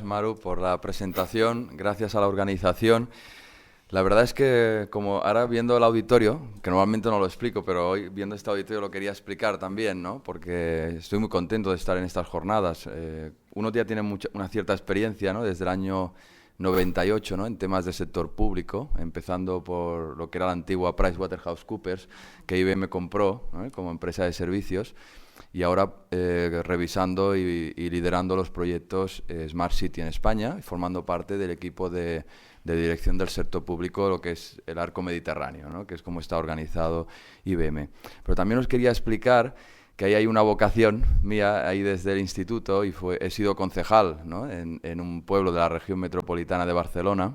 Maru, por la presentación. Gracias a la organización. La verdad es que, como ahora viendo el auditorio, que normalmente no lo explico, pero hoy viendo este auditorio lo quería explicar también, ¿no? Porque estoy muy contento de estar en estas jornadas. Uno ya tiene una cierta experiencia, ¿no? Desde el año 98, ¿no? En temas de sector público, empezando por lo que era la antigua PricewaterhouseCoopers, que IBM compró, ¿no? Como empresa de servicios, y ahora revisando y liderando los proyectos Smart City en España, y formando parte del equipo de dirección del sector público, lo que es el arco mediterráneo, ¿no? Que es como está organizado IBM. Pero también os quería explicar que ahí hay una vocación mía, ahí desde el instituto, y he sido concejal, ¿no? en un pueblo de la región metropolitana de Barcelona,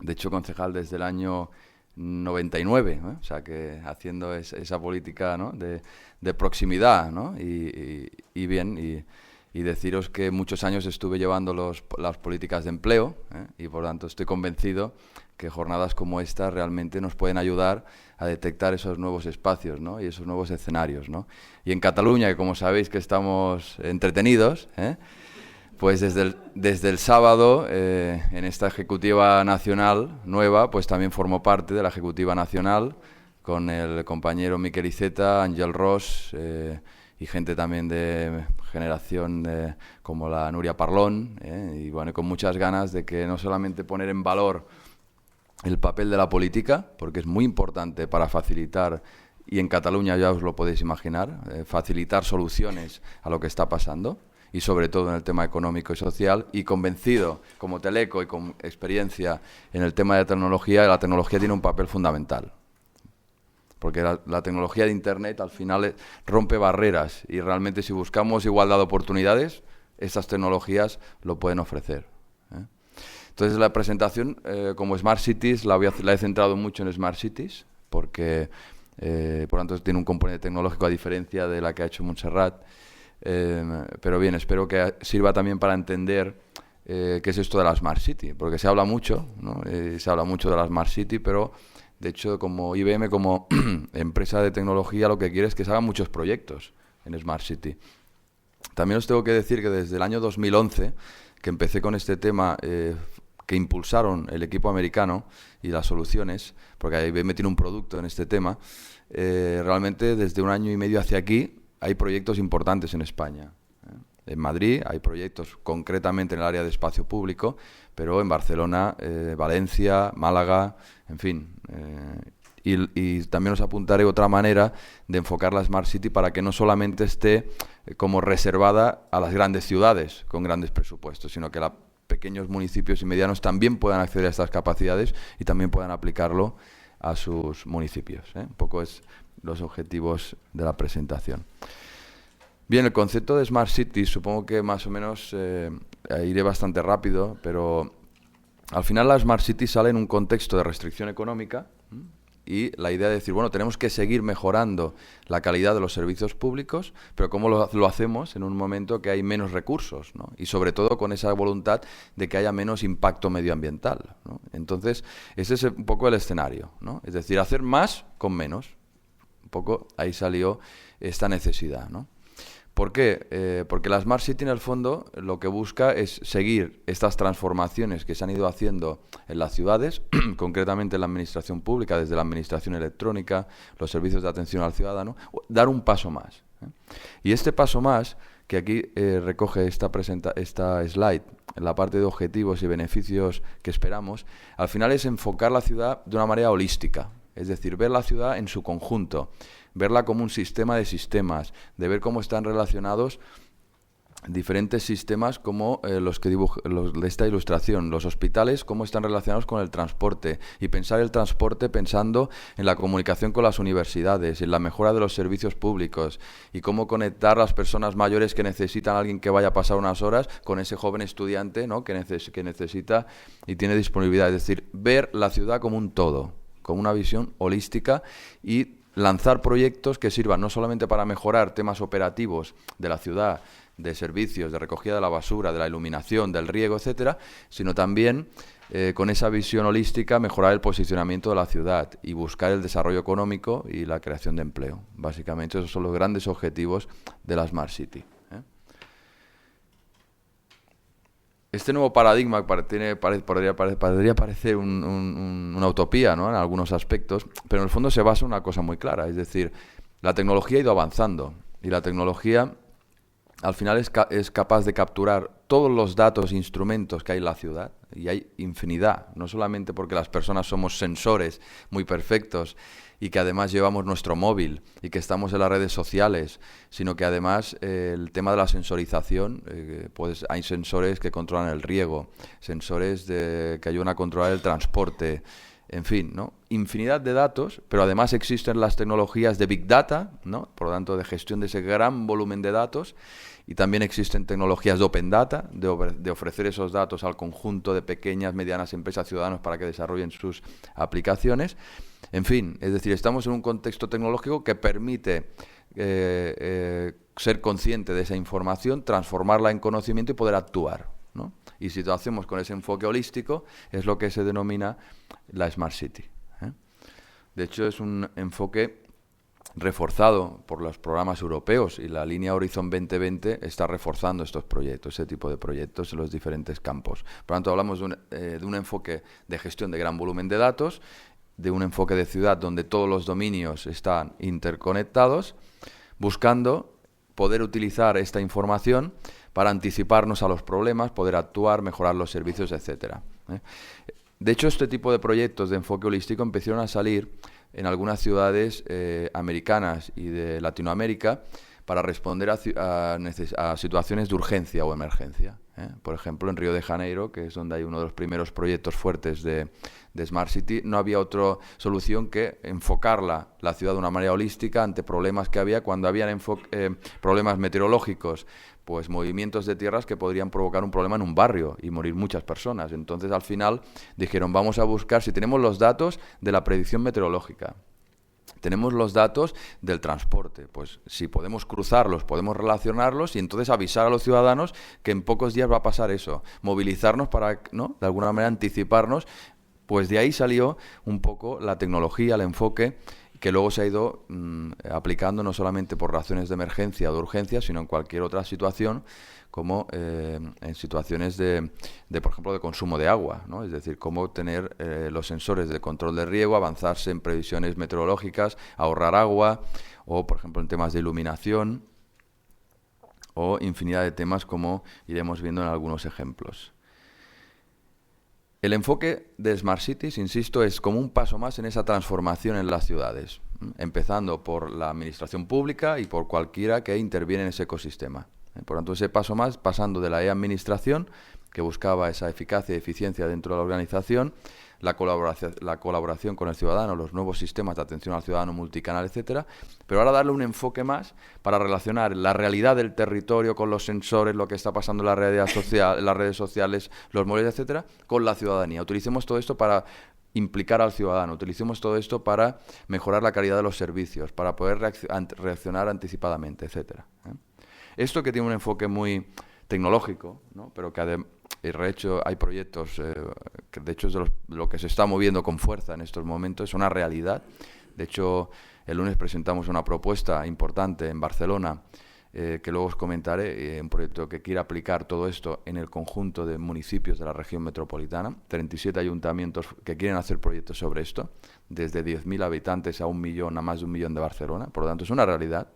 de hecho concejal desde el año 99, ¿no? O sea que haciendo esa política, ¿no? de proximidad, ¿no? Y deciros que muchos años estuve llevando las políticas de empleo, y por tanto estoy convencido que jornadas como esta realmente nos pueden ayudar a detectar esos nuevos espacios, ¿no? Y esos nuevos escenarios, ¿no? Y en Cataluña, que como sabéis que estamos entretenidos, pues desde el sábado, en esta Ejecutiva Nacional nueva, pues también formo parte de la Ejecutiva Nacional con el compañero Miquel Iceta, Ángel Ros, y gente también de generación como la Nuria Parlón, y bueno, con muchas ganas de que no solamente poner en valor el papel de la política, porque es muy importante para facilitar, y en Cataluña ya os lo podéis imaginar, facilitar soluciones a lo que está pasando, y sobre todo en el tema económico y social, y convencido, como teleco y con experiencia en el tema de la tecnología tiene un papel fundamental. Porque la tecnología de Internet al final rompe barreras y realmente si buscamos igualdad de oportunidades, estas tecnologías lo pueden ofrecer. Entonces la presentación como Smart Cities la he centrado mucho en Smart Cities porque por lo tanto tiene un componente tecnológico a diferencia de la que ha hecho Montserrat. Pero bien, espero que sirva también para entender qué es esto de la Smart City, porque se habla mucho, ¿no? Se habla mucho de la Smart City, pero de hecho, como IBM, como empresa de tecnología, lo que quiere es que se hagan muchos proyectos en Smart City. También os tengo que decir que desde el año 2011, que empecé con este tema, que impulsaron el equipo americano y las soluciones, porque IBM tiene un producto en este tema, realmente desde un año y medio hacia aquí hay proyectos importantes en España. En Madrid hay proyectos concretamente en el área de espacio público, pero en Barcelona, Valencia, Málaga, en fin. Y también os apuntaré otra manera de enfocar la Smart City para que no solamente esté como reservada a las grandes ciudades con grandes presupuestos, sino que los pequeños municipios y medianos también puedan acceder a estas capacidades y también puedan aplicarlo a sus municipios. Un poco es los objetivos de la presentación. Bien, el concepto de Smart City, supongo que más o menos iré bastante rápido, pero al final la Smart City sale en un contexto de restricción económica y la idea de decir, bueno, tenemos que seguir mejorando la calidad de los servicios públicos, pero ¿cómo lo hacemos en un momento que hay menos recursos, ¿no? Y sobre todo con esa voluntad de que haya menos impacto medioambiental, ¿no? Entonces, ese es un poco el escenario, ¿no? Es decir, hacer más con menos. Un poco ahí salió esta necesidad, ¿no? ¿Por qué? Porque la Smart City en el fondo lo que busca es seguir estas transformaciones que se han ido haciendo en las ciudades, concretamente en la administración pública, desde la administración electrónica, los servicios de atención al ciudadano, dar un paso más. Y este paso más, que aquí recoge esta slide, en la parte de objetivos y beneficios que esperamos, al final es enfocar la ciudad de una manera holística, es decir, ver la ciudad en su conjunto, verla como un sistema de sistemas, de ver cómo están relacionados diferentes sistemas como los que los de esta ilustración, los hospitales, cómo están relacionados con el transporte y pensar el transporte pensando en la comunicación con las universidades, en la mejora de los servicios públicos y cómo conectar a las personas mayores que necesitan a alguien que vaya a pasar unas horas con ese joven estudiante, ¿no? que necesita y tiene disponibilidad. Es decir, ver la ciudad como un todo, como una visión holística y lanzar proyectos que sirvan no solamente para mejorar temas operativos de la ciudad, de servicios, de recogida de la basura, de la iluminación, del riego, etcétera, sino también con esa visión holística mejorar el posicionamiento de la ciudad y buscar el desarrollo económico y la creación de empleo. Básicamente esos son los grandes objetivos de la Smart City. Este nuevo paradigma podría parecer una utopía, ¿no? En algunos aspectos, pero en el fondo se basa en una cosa muy clara, es decir, la tecnología ha ido avanzando y la tecnología al final es capaz de capturar todos los datos e instrumentos que hay en la ciudad, y hay infinidad, no solamente porque las personas somos sensores muy perfectos y que además llevamos nuestro móvil y que estamos en las redes sociales, sino que además el tema de la sensorización, pues hay sensores que controlan el riego, sensores que ayudan a controlar el transporte, en fin, ¿no? Infinidad de datos, pero además existen las tecnologías de Big Data, ¿no? Por lo tanto, de gestión de ese gran volumen de datos, y también existen tecnologías de Open Data, de ofrecer esos datos al conjunto de pequeñas, medianas empresas, ciudadanos, para que desarrollen sus aplicaciones. En fin, es decir, estamos en un contexto tecnológico que permite ser consciente de esa información, transformarla en conocimiento y poder actuar, ¿no? Y si lo hacemos con ese enfoque holístico, es lo que se denomina la Smart City, ¿eh? De hecho, es un enfoque reforzado por los programas europeos, y la línea Horizon 2020 está reforzando estos proyectos, ese tipo de proyectos en los diferentes campos. Por lo tanto, hablamos de un enfoque de gestión de gran volumen de datos, de un enfoque de ciudad donde todos los dominios están interconectados, buscando poder utilizar esta información para anticiparnos a los problemas, poder actuar, mejorar los servicios, etcétera, ¿eh? De hecho, este tipo de proyectos de enfoque holístico empezaron a salir en algunas ciudades americanas y de Latinoamérica para responder a situaciones de urgencia o emergencia, ¿eh? Por ejemplo, en Río de Janeiro, que es donde hay uno de los primeros proyectos fuertes de Smart City, no había otra solución que enfocar la ciudad de una manera holística ante problemas que había cuando habían problemas meteorológicos, pues movimientos de tierras que podrían provocar un problema en un barrio y morir muchas personas. Entonces, al final, dijeron, vamos a buscar, si tenemos los datos de la predicción meteorológica, tenemos los datos del transporte, pues si podemos cruzarlos, podemos relacionarlos y entonces avisar a los ciudadanos que en pocos días va a pasar eso, movilizarnos para, ¿no?, de alguna manera anticiparnos. Pues de ahí salió un poco la tecnología, el enfoque, que luego se ha ido aplicando no solamente por razones de emergencia o de urgencia, sino en cualquier otra situación, como en situaciones por ejemplo, de consumo de agua, ¿no? Es decir, cómo tener los sensores de control de riego, avanzarse en previsiones meteorológicas, ahorrar agua, o, por ejemplo, en temas de iluminación, o infinidad de temas como iremos viendo en algunos ejemplos. El enfoque de Smart Cities, insisto, es como un paso más en esa transformación en las ciudades, empezando por la administración pública y por cualquiera que interviene en ese ecosistema. Por lo tanto, ese paso más, pasando de la e-administración, que buscaba esa eficacia y eficiencia dentro de la organización, la colaboración con el ciudadano, los nuevos sistemas de atención al ciudadano multicanal, etcétera, pero ahora darle un enfoque más para relacionar la realidad del territorio con los sensores, lo que está pasando en la realidad social, en las redes sociales, los móviles, etcétera, con la ciudadanía. Utilicemos todo esto para implicar al ciudadano, utilicemos todo esto para mejorar la calidad de los servicios, para poder reaccionar anticipadamente, etcétera, ¿eh? Esto, que tiene un enfoque muy tecnológico, ¿no?, pero que de hecho hay proyectos que de hecho es lo que se está moviendo con fuerza en estos momentos, es una realidad. De hecho, el lunes presentamos una propuesta importante en Barcelona, que luego os comentaré, un proyecto que quiere aplicar todo esto en el conjunto de municipios de la región metropolitana, 37 ayuntamientos que quieren hacer proyectos sobre esto, desde 10.000 habitantes a 1 millón, a más de 1 millón de Barcelona. Por lo tanto, es una realidad.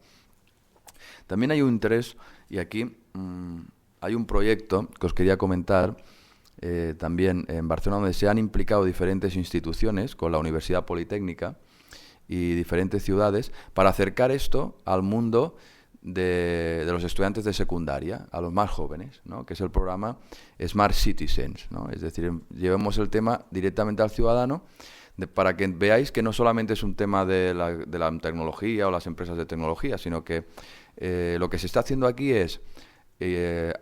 También hay un interés, y aquí hay un proyecto que os quería comentar, también en Barcelona, donde se han implicado diferentes instituciones con la Universidad Politécnica y diferentes ciudades para acercar esto al mundo de los estudiantes de secundaria, a los más jóvenes, ¿no?, que es el programa Smart Citizens, ¿no? Es decir, llevemos el tema directamente al ciudadano, para que veáis que no solamente es un tema de la tecnología o las empresas de tecnología, sino que lo que se está haciendo aquí es,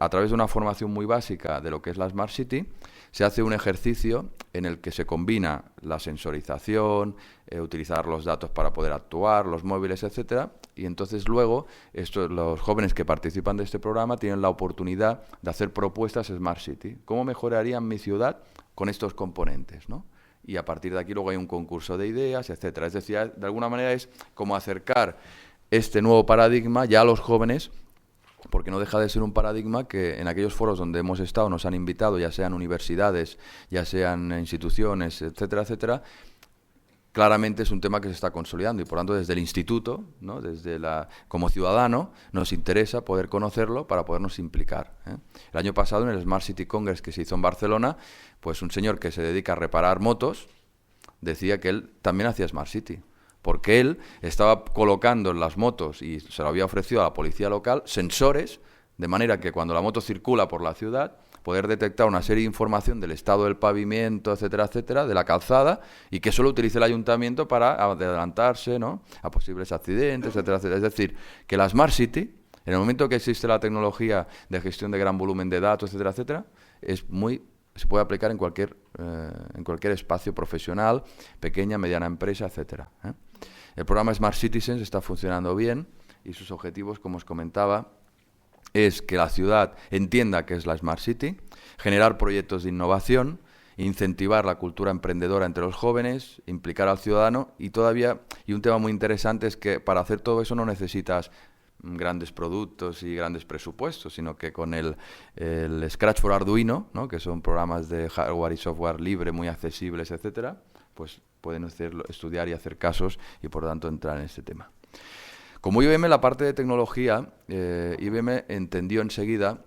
a través de una formación muy básica de lo que es la Smart City, se hace un ejercicio en el que se combina la sensorización, utilizar los datos para poder actuar, los móviles, etcétera, y entonces luego los jóvenes que participan de este programa tienen la oportunidad de hacer propuestas Smart City. ¿Cómo mejorarían mi ciudad con estos componentes, ¿no? Y a partir de aquí luego hay un concurso de ideas, etcétera. Es decir, de alguna manera es como acercar este nuevo paradigma ya a los jóvenes porque no deja de ser un paradigma que en aquellos foros donde hemos estado nos han invitado, ya sean universidades, ya sean instituciones, etcétera, etcétera. Claramente es un tema que se está consolidando y por tanto desde el instituto, ¿no? Como ciudadano, nos interesa poder conocerlo para podernos implicar, ¿eh? El año pasado en el Smart City Congress que se hizo en Barcelona, pues un señor que se dedica a reparar motos decía que él también hacía Smart City, porque él estaba colocando en las motos, y se lo había ofrecido a la policía local, sensores, de manera que cuando la moto circula por la ciudad, poder detectar una serie de información del estado del pavimento, etcétera, etcétera, de la calzada, y que solo utilice el ayuntamiento para adelantarse, ¿no?, a posibles accidentes, etcétera, etcétera. Es decir, que la Smart City, en el momento que existe la tecnología de gestión de gran volumen de datos, etcétera, etcétera, se puede aplicar en cualquier espacio profesional, pequeña, mediana empresa, etcétera, ¿eh? El programa Smart Citizens está funcionando bien y sus objetivos, como os comentaba, es que la ciudad entienda qué es la Smart City, generar proyectos de innovación, incentivar la cultura emprendedora entre los jóvenes, implicar al ciudadano y un tema muy interesante es que para hacer todo eso no necesitas grandes productos y grandes presupuestos, sino que con el Scratch for Arduino, ¿no?, que son programas de hardware y software libre muy accesibles, etcétera, pues pueden estudiar y hacer casos y por tanto entrar en este tema. Como IBM, la parte de tecnología, IBM entendió enseguida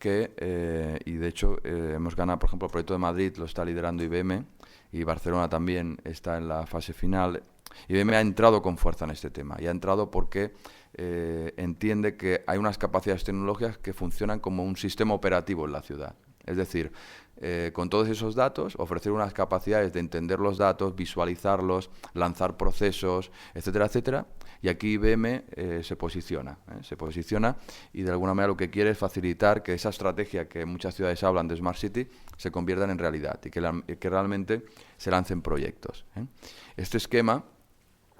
que, y de hecho hemos ganado, por ejemplo, el proyecto de Madrid lo está liderando IBM y Barcelona también está en la fase final. IBM ha entrado con fuerza en este tema y ha entrado porque entiende que hay unas capacidades tecnológicas que funcionan como un sistema operativo en la ciudad. Es decir, con todos esos datos, ofrecer unas capacidades de entender los datos, visualizarlos, lanzar procesos, etcétera, etcétera. Y aquí IBM se posiciona y de alguna manera lo que quiere es facilitar que esa estrategia que muchas ciudades hablan de Smart City se conviertan en realidad y que realmente se lancen proyectos, ¿eh? Este esquema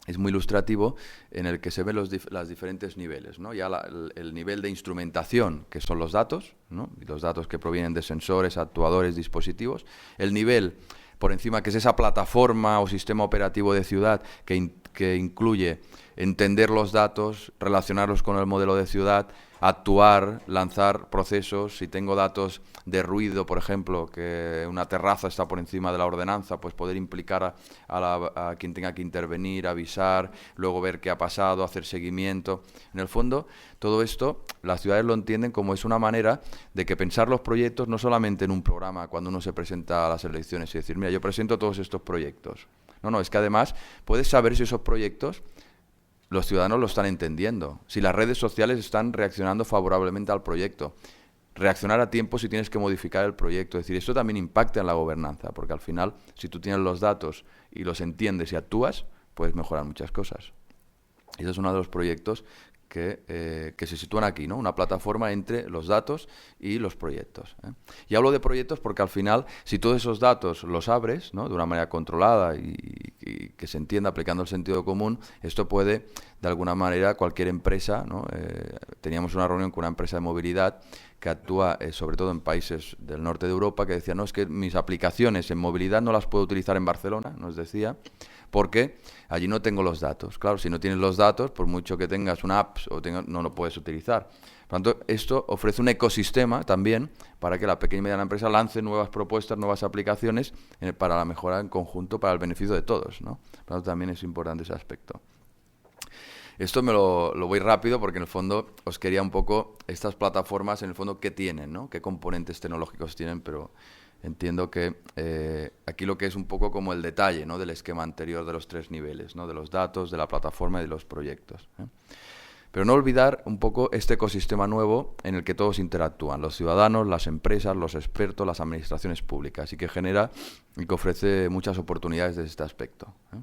es muy ilustrativo en el que se ven los diferentes niveles, ¿no? Ya el nivel de instrumentación, que son los datos, ¿no?, y los datos que provienen de sensores, actuadores, dispositivos. El nivel por encima, que es esa plataforma o sistema operativo de ciudad que incluye entender los datos, relacionarlos con el modelo de ciudad, actuar, lanzar procesos. Si tengo datos de ruido, por ejemplo, que una terraza está por encima de la ordenanza, pues poder implicar a quien tenga que intervenir, avisar, luego ver qué ha pasado, hacer seguimiento. En el fondo, todo esto, las ciudades lo entienden como es una manera de que pensar los proyectos no solamente en un programa cuando uno se presenta a las elecciones y decir, mira, yo presento todos estos proyectos. No, es que además puedes saber si esos proyectos los ciudadanos lo están entendiendo, si las redes sociales están reaccionando favorablemente al proyecto. Reaccionar a tiempo si tienes que modificar el proyecto. Es decir, esto también impacta en la gobernanza, porque al final, si tú tienes los datos y los entiendes y actúas, puedes mejorar muchas cosas. Y ese es uno de los proyectos que se sitúan aquí, ¿no? Una plataforma entre los datos y los proyectos, ¿eh? Y hablo de proyectos porque al final, si todos esos datos los abres, ¿no?, de una manera controlada y que se entienda aplicando el sentido común, esto puede, de alguna manera, cualquier empresa, ¿no? Teníamos una reunión con una empresa de movilidad que actúa sobre todo en países del norte de Europa, que decía, no, es que mis aplicaciones en movilidad no las puedo utilizar en Barcelona, nos decía, porque allí no tengo los datos. Claro, si no tienes los datos, por mucho que tengas una app no lo puedes utilizar. Por lo tanto, esto ofrece un ecosistema también para que la pequeña y mediana empresa lance nuevas propuestas, nuevas aplicaciones para la mejora en conjunto, para el beneficio de todos, ¿no? Por lo tanto, también es importante ese aspecto. Esto me lo voy rápido porque en el fondo os quería un poco estas plataformas, en el fondo, ¿qué tienen, ¿no? ¿Qué componentes tecnológicos tienen? Pero entiendo que aquí lo que es un poco como el detalle, ¿no?, del esquema anterior de los tres niveles, ¿no?, de los datos, de la plataforma y de los proyectos, ¿eh? Pero no olvidar un poco este ecosistema nuevo en el que todos interactúan, los ciudadanos, las empresas, los expertos, las administraciones públicas, y que genera y que ofrece muchas oportunidades desde este aspecto, ¿eh?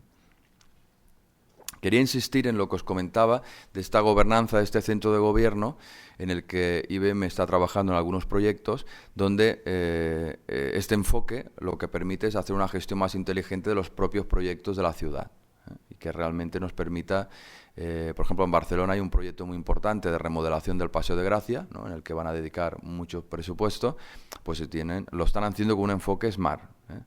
Quería insistir en lo que os comentaba de esta gobernanza, de este centro de gobierno, en el que IBM está trabajando en algunos proyectos, donde este enfoque lo que permite es hacer una gestión más inteligente de los propios proyectos de la ciudad, ¿eh? Y que realmente nos permita, por ejemplo, en Barcelona hay un proyecto muy importante de remodelación del Paseo de Gracia, ¿no?, en el que van a dedicar mucho presupuesto, pues lo están haciendo con un enfoque smart, ¿eh?,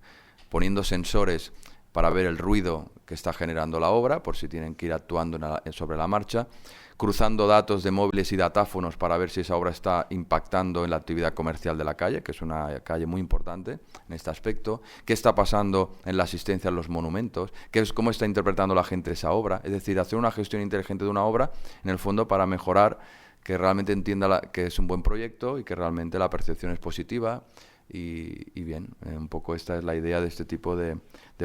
poniendo sensores para ver el ruido que está generando la obra, por si tienen que ir actuando sobre la marcha, cruzando datos de móviles y datáfonos para ver si esa obra está impactando en la actividad comercial de la calle, que es una calle muy importante en este aspecto, qué está pasando en la asistencia a los monumentos, cómo está interpretando la gente esa obra, es decir, hacer una gestión inteligente de una obra, en el fondo, para mejorar, que realmente entienda que es un buen proyecto y que realmente la percepción es positiva. Y bien, un poco esta es la idea de este tipo de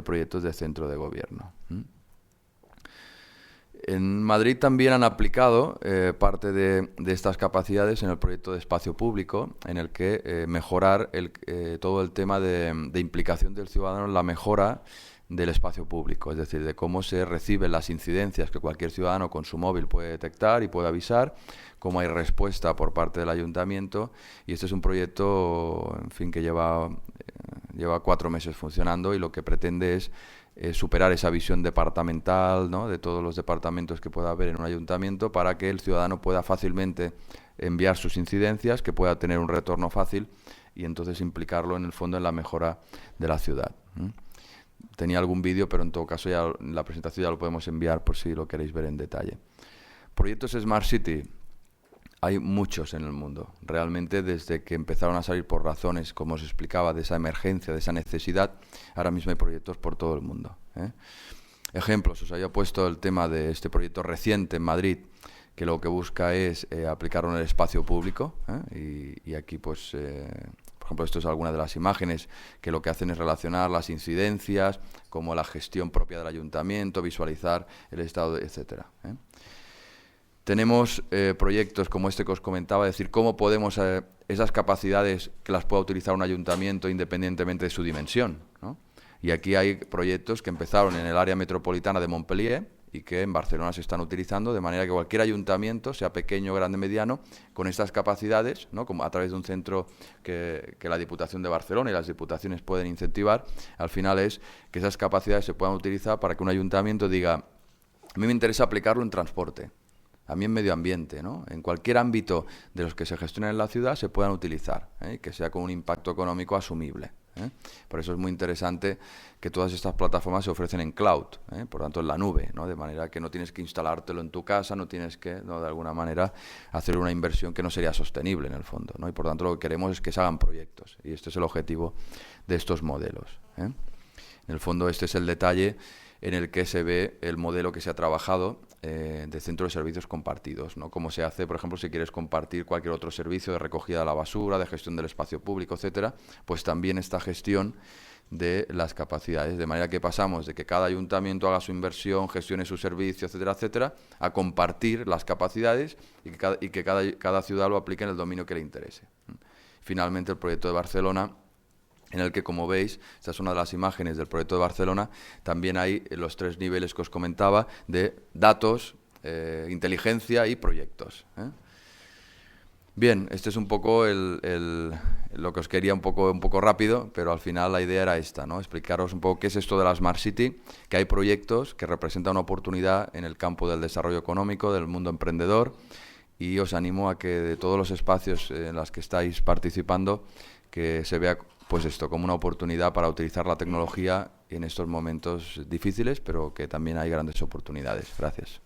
proyectos de centro de gobierno. En Madrid también han aplicado parte de estas capacidades en el proyecto de espacio público, en el que mejorar todo el tema de implicación del ciudadano en la mejora del espacio público, es decir, de cómo se reciben las incidencias que cualquier ciudadano con su móvil puede detectar y puede avisar, cómo hay respuesta por parte del ayuntamiento, y este es un proyecto, en fin, que lleva 4 meses funcionando, y lo que pretende es superar esa visión departamental, ¿no?, de todos los departamentos que pueda haber en un ayuntamiento, para que el ciudadano pueda fácilmente enviar sus incidencias, que pueda tener un retorno fácil y entonces implicarlo en el fondo en la mejora de la ciudad. Tenía algún vídeo, pero en todo caso ya la presentación ya lo podemos enviar por si lo queréis ver en detalle. Proyectos Smart City, hay muchos en el mundo. Realmente, desde que empezaron a salir por razones, como os explicaba, de esa emergencia, de esa necesidad, ahora mismo hay proyectos por todo el mundo. Ejemplos, os había puesto el tema de este proyecto reciente en Madrid, que lo que busca es aplicarlo en el espacio público, y aquí pues... por ejemplo, esto es alguna de las imágenes que lo que hacen es relacionar las incidencias, como la gestión propia del ayuntamiento, visualizar el estado, etcétera. Tenemos proyectos como este que os comentaba, es decir, cómo podemos esas capacidades que las pueda utilizar un ayuntamiento independientemente de su dimensión, ¿no? Y aquí hay proyectos que empezaron en el área metropolitana de Montpellier y que en Barcelona se están utilizando, de manera que cualquier ayuntamiento, sea pequeño, grande, mediano, con estas capacidades, ¿no?, como a través de un centro que la Diputación de Barcelona y las diputaciones pueden incentivar, al final es que esas capacidades se puedan utilizar para que un ayuntamiento diga: a mí me interesa aplicarlo en transporte, a mí en medio ambiente, ¿no?, en cualquier ámbito de los que se gestionan en la ciudad se puedan utilizar, que sea con un impacto económico asumible. Por eso es muy interesante que todas estas plataformas se ofrecen en cloud, por tanto en la nube, ¿no?, de manera que no tienes que instalártelo en tu casa, no tienes que, ¿no?, de alguna manera hacer una inversión que no sería sostenible en el fondo, ¿no? Y por tanto lo que queremos es que se hagan proyectos, y este es el objetivo de estos modelos. En el fondo este es el detalle en el que se ve el modelo que se ha trabajado de centro de servicios compartidos, ¿no? Cómo se hace, por ejemplo, si quieres compartir cualquier otro servicio de recogida de la basura, de gestión del espacio público, etcétera, pues también esta gestión de las capacidades, de manera que pasamos de que cada ayuntamiento haga su inversión, gestione su servicio, etcétera, etcétera, a compartir las capacidades y que cada ciudad lo aplique en el dominio que le interese. Finalmente, el proyecto de Barcelona, en el que, como veis, esta es una de las imágenes del proyecto de Barcelona, también hay los 3 niveles que os comentaba de datos, inteligencia y proyectos. Bien, este es un poco lo que os quería un poco rápido, pero al final la idea era esta, ¿no?, explicaros un poco qué es esto de la Smart City, que hay proyectos que representan una oportunidad en el campo del desarrollo económico, del mundo emprendedor, y os animo a que de todos los espacios en los que estáis participando, que se vea pues esto como una oportunidad para utilizar la tecnología en estos momentos difíciles, pero que también hay grandes oportunidades. Gracias.